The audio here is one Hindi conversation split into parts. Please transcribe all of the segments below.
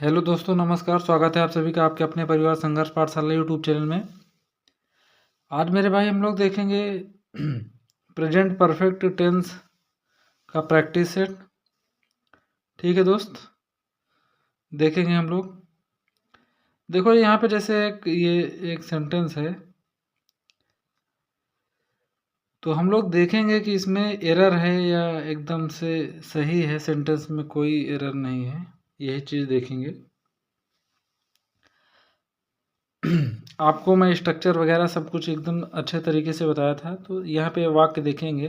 हेलो दोस्तों, नमस्कार। स्वागत है आप सभी का आपके अपने परिवार संघर्ष पाठशाला यूट्यूब चैनल में। आज मेरे भाई हम लोग देखेंगे प्रेजेंट परफेक्ट टेंस का प्रैक्टिस सेट। ठीक है दोस्त, देखेंगे हम लोग। देखो यहाँ पे जैसे एक सेंटेंस है, तो हम लोग देखेंगे कि इसमें एरर है या एकदम से सही है। सेंटेंस में कोई एरर नहीं है, यही चीज़ देखेंगे। आपको मैं स्ट्रक्चर वगैरह सब कुछ एकदम अच्छे तरीके से बताया था। तो यहाँ पे वाक्य देखेंगे,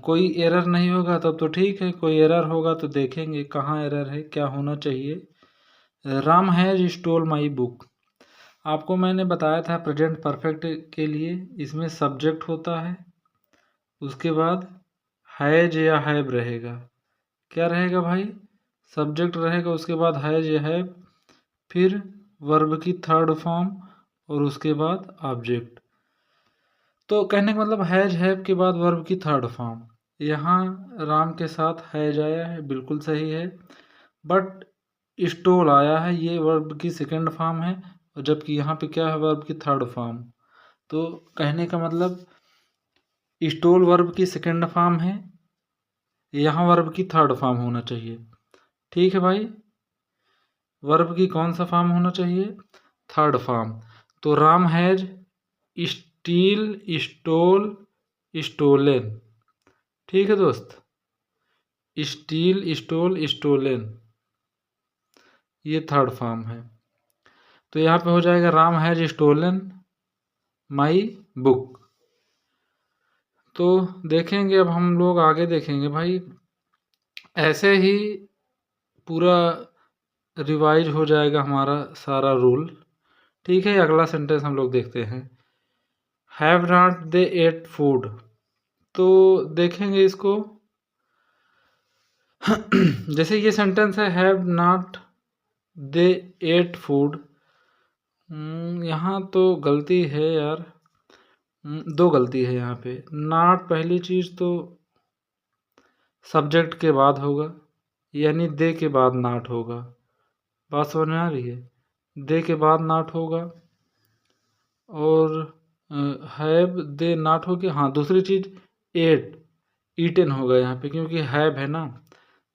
कोई एरर नहीं होगा तब तो ठीक है, कोई एरर होगा तो देखेंगे कहाँ एरर है, क्या होना चाहिए। Ram has stole my book. आपको मैंने बताया था प्रेजेंट परफेक्ट के लिए इसमें सब्जेक्ट होता है, उसके बाद हैज या हैव रहेगा। क्या रहेगा भाई? सब्जेक्ट रहेगा, उसके बाद हैज या हैव, फिर वर्ब की थर्ड फॉर्म और उसके बाद ऑब्जेक्ट। तो कहने का मतलब हैज हैव के बाद वर्ब की थर्ड फॉर्म। यहाँ राम के साथ हैज आया है, बिल्कुल सही है। बट स्टोल आया है, ये वर्ब की सेकंड फॉर्म है, और जबकि यहाँ पे क्या है, वर्ब की थर्ड फॉर्म। तो कहने का मतलब स्टोल वर्ब की सेकंड फॉर्म है, यहाँ वर्ब की थर्ड फॉर्म होना चाहिए। ठीक है भाई, वर्ब की कौन सा फॉर्म होना चाहिए? Third form. तो Ram has steal, stole, stolen. ठीक है दोस्त, स्टील, स्टोल, स्टोलन, ये थर्ड फॉर्म है। तो यहाँ पे हो जाएगा Ram has stolen my book. तो देखेंगे, अब हम लोग आगे देखेंगे भाई। ऐसे ही पूरा रिवाइज हो जाएगा हमारा सारा रूल। ठीक है, अगला सेंटेंस हम लोग देखते हैं। Have not they eat food. तो देखेंगे इसको जैसे ये सेंटेंस है, have not they eat food. यहाँ तो गलती है यार, दो गलती है यहाँ पे। नॉट पहली चीज़ तो सब्जेक्ट के बाद होगा, यानी दे के बाद नॉट होगा। बात समझ में आ रही है? दे के बाद नॉट होगा, और हैव दे नॉट हो गया। हाँ, दूसरी चीज़ एट, ईटन होगा यहाँ पे, क्योंकि हैव है ना,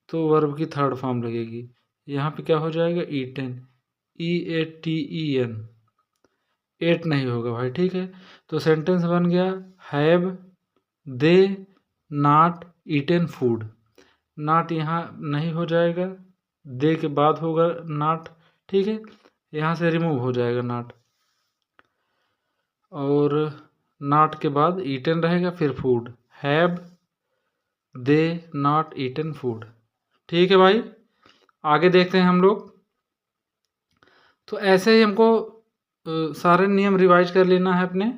तो वर्ब की थर्ड फॉर्म लगेगी। यहाँ पे क्या हो जाएगा? ईटन, EATEN, एट नहीं होगा भाई। ठीक है, तो सेंटेंस बन गया, have they not eaten food. Not यहाँ नहीं हो जाएगा, दे के बाद होगा नॉट। ठीक है, यहाँ से रिमूव हो जाएगा नॉट, और नॉट के बाद ईटन रहेगा, फिर food. Have they not eaten food. ठीक है भाई, आगे देखते हैं हम लोग। तो ऐसे ही हमको सारे नियम रिवाइज कर लेना है अपने।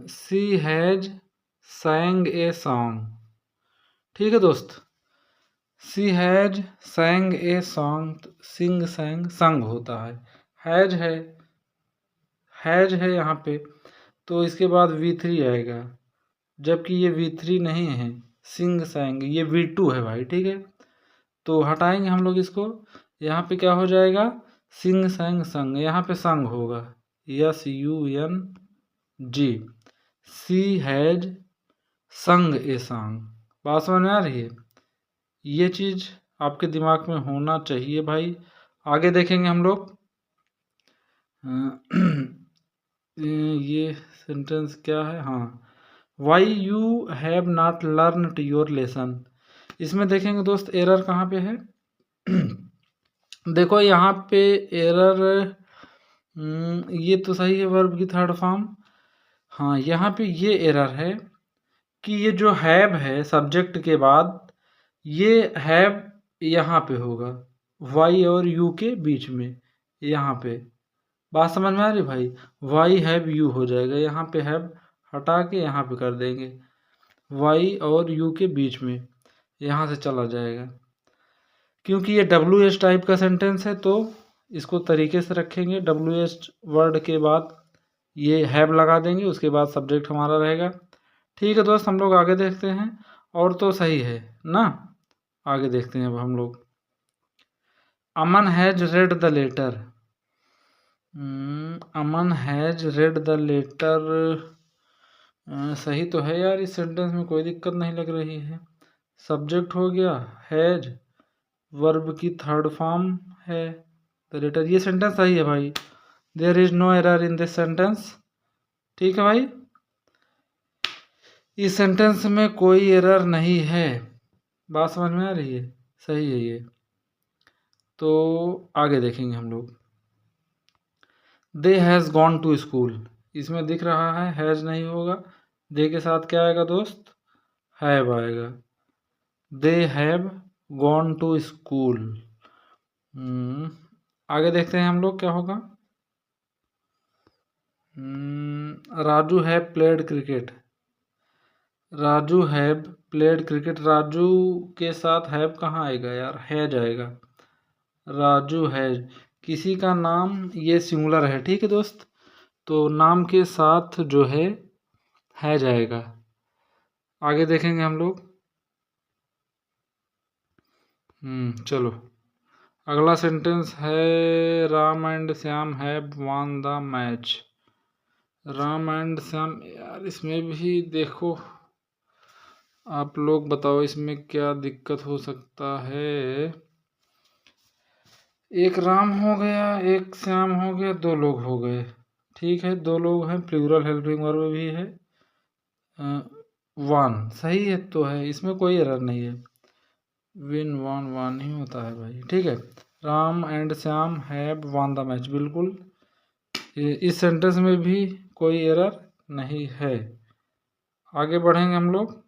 She has sang a song. ठीक है दोस्त, she has sang a song. Sing sang sung होता है, हैज है यहाँ पे, तो इसके बाद V3 आएगा, जबकि ये V3 नहीं है। सिंग sang ये V2 है भाई। ठीक है, तो हटाएंगे हम लोग इसको। यहाँ पे क्या हो जाएगा? सिंग sang संग, यहाँ पे संग होगा, SUNG। सी हैज संग ए सॉन्ग। बात समझ में आ रही है? ये चीज़ आपके दिमाग में होना चाहिए भाई। आगे देखेंगे हम लोग। ये सेंटेंस क्या है? हाँ, why you have not learn your lesson. इसमें देखेंगे दोस्त, एरर कहाँ पे है। देखो यहाँ पे एरर, ये तो सही है, वर्ब की थर्ड फॉर्म। हाँ, यहाँ पे ये एरर है कि ये जो हैव है सब्जेक्ट के बाद, ये हैव यहाँ पे होगा, वाई और यू के बीच में, यहाँ पे। बात समझ में आ रही भाई? वाई हैव यू हो जाएगा, यहाँ पे हैव हटा के यहाँ पे कर देंगे, वाई और यू के बीच में, यहाँ से चला जाएगा। क्योंकि ये WH टाइप का सेंटेंस है, तो इसको तरीके से रखेंगे। WH वर्ड के बाद ये हैव लगा देंगे, उसके बाद सब्जेक्ट हमारा रहेगा। ठीक है दोस्त, हम लोग आगे देखते हैं। और तो सही है ना? आगे देखते हैं अब हम लोग। Aman has read the letter. Aman has read the letter सही तो है यार, इस सेंटेंस में कोई दिक्कत नहीं लग रही है। सब्जेक्ट हो गया हैज, वर्ब की थर्ड फॉर्म है द लेटर, ये सेंटेंस सही है भाई। There is no error in this sentence. ठीक है भाई, इस सेंटेंस में कोई एरर नहीं है। बात समझ में आ रही है, सही है ये। तो आगे देखेंगे हम लोग। They has gone to school, इसमें दिख रहा है हैज़ नहीं होगा, दे के साथ क्या आएगा दोस्त, हैव आएगा। They have gone to school. आगे देखते हैं हम लोग क्या होगा। Raju have played cricket. Raju have played cricket, Raju के साथ हैव कहाँ आएगा यार, हैज आएगा। राजू हैज, किसी का नाम ये सिंगुलर है, ठीक है दोस्त, तो नाम के साथ जो है जाएगा। आगे देखेंगे हम लोग। चलो अगला सेंटेंस है Ram and Shyam have won the match. Ram and Shyam, यार इसमें भी देखो, आप लोग बताओ इसमें क्या दिक्कत हो सकता है। एक राम हो गया, एक श्याम हो गया, दो लोग हो गए, ठीक है, दो लोग हैं, प्लूरल हेल्पिंग वर्ब भी है, वन सही है तो है, इसमें कोई एरर नहीं है। विन वन वन ही होता है भाई, ठीक है। Ram and Shyam have one the match, बिल्कुल इस सेंटेंस में भी कोई एरर नहीं है। आगे बढ़ेंगे हम लोग।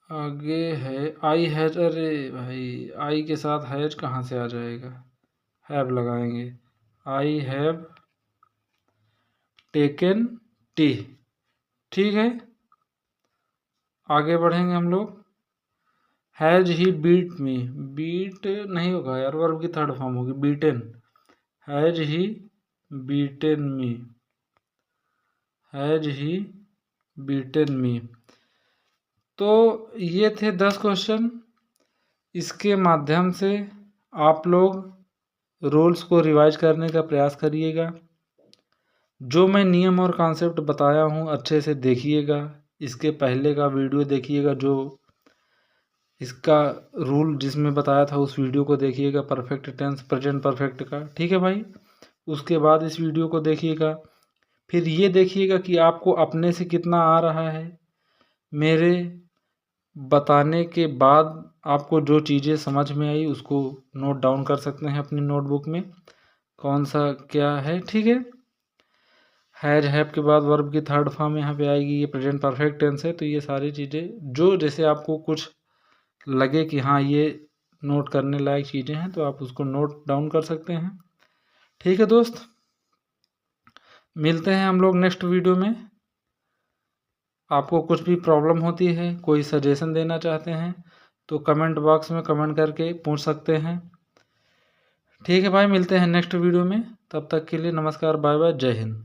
आगे है आई हैज, अरे भाई आई के साथ हैज कहाँ से आ जाएगा, हैव लगाएंगे। आई हैव टेकन टी, ठीक है। आगे बढ़ेंगे हम लोग। Has he beat me, beat नहीं होगा यार, वर्ब की थर्ड फॉर्म होगी beaten. Has he beaten me, has he beaten me. तो ये थे 10 क्वेश्चन, इसके माध्यम से आप लोग रूल्स को रिवाइज करने का प्रयास करिएगा। जो मैं नियम और कॉन्सेप्ट बताया हूँ अच्छे से देखिएगा, इसके पहले का वीडियो देखिएगा, जो इसका रूल जिसमें बताया था उस वीडियो को देखिएगा, परफेक्ट टेंस प्रेजेंट परफेक्ट का, ठीक है भाई। उसके बाद इस वीडियो को देखिएगा, फिर ये देखिएगा कि आपको अपने से कितना आ रहा है। मेरे बताने के बाद आपको जो चीज़ें समझ में आई उसको नोट डाउन कर सकते हैं अपनी नोटबुक में, कौन सा क्या है, ठीक है। हैज हैव के बाद वर्ब की थर्ड फॉर्म यहाँ पे आएगी, ये प्रेजेंट परफेक्ट टेंस है। तो ये सारी चीज़ें जो जैसे आपको कुछ लगे कि हाँ ये नोट करने लायक चीज़ें हैं, तो आप उसको नोट डाउन कर सकते हैं, ठीक है दोस्त। मिलते हैं हम लोग नेक्स्ट वीडियो में। आपको कुछ भी प्रॉब्लम होती है, कोई सजेशन देना चाहते हैं, तो कमेंट बॉक्स में कमेंट करके पूछ सकते हैं, ठीक है भाई। मिलते हैं नेक्स्ट वीडियो में, तब तक के लिए नमस्कार, बाय बाय, जय हिंद।